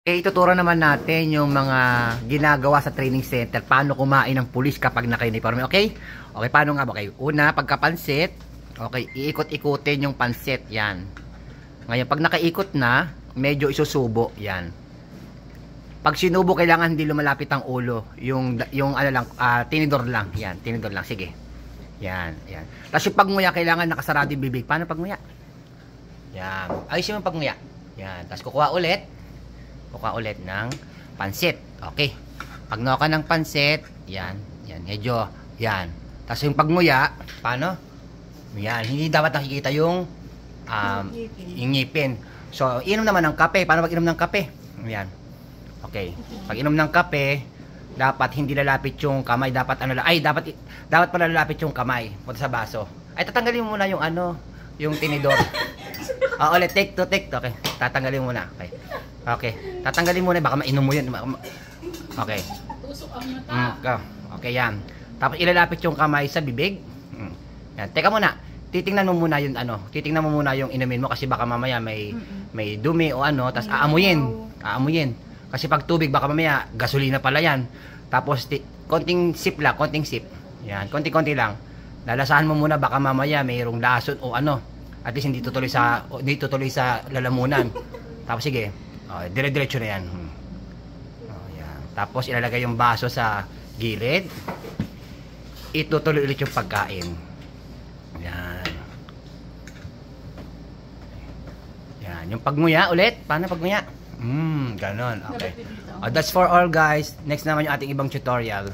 Ituturo naman natin yung mga ginagawa sa training center. Paano kumain ng pulis kapag naka-uniforme. Okay? Okay, paano nga ba? Okay, una, pagka-pansit, okay, iikot-ikutin yung pansit. Yan. Ngayon, pag nakaikot na, medyo isusubo. Yan. Pag sinubo, kailangan hindi lumalapit ang ulo. Yung ano lang, tinidor lang. Yan, tinidor lang. Sige. Yan, yan. Tapos yung pagnguya, kailangan nakasarado yung bibig. Paano pagnguya? Yan. Ayos yung pagnguya. Yan. Tapos kukuha ulit ng pansit. Okay. Pag nakuha ka ng pansit, yan, yan, medyo, yan. Tapos yung pagnguya, paano? Yan, hindi dapat nakikita yung ngipin. So, inom naman ng kape. Paano pag inom ng kape? Yan. Okay. Pag inom ng kape, dapat hindi lalapit yung kamay. Dapat ano lang, dapat pala lalapit yung kamay punta sa baso. Ay, tatanggalin mo muna yung yung tinidor. Ulit, take to. Okay. Tatanggalin mo muna. Okay. Okay. Tatanggalin muna, baka mainom mo 'yun. Okay. Tusok ang mata. Okay, yan. Tapos ilalapit yung kamay sa bibig. Yan. Teka muna. Titingnan mo muna yung inumin mo kasi baka mamaya may dumi o ano, tapos aamuyin. Kasi pag tubig baka mamaya gasolina pala 'yan. Tapos konting sip. Yan, konti-konti lang. Lalasahan mo muna baka mamaya mayroong lason o ano. At least hindi tutuloy sa lalamunan. Tapos sige. Dire-diretso na yan. Yan. Tapos ilalagay yung baso sa gilid. Itutuloy ulit yung pagkain. Yan. Yan. Yung pagnguya ulit. Paano pagnguya? Ganon. Okay. That's for all guys. Next naman yung ating ibang tutorial.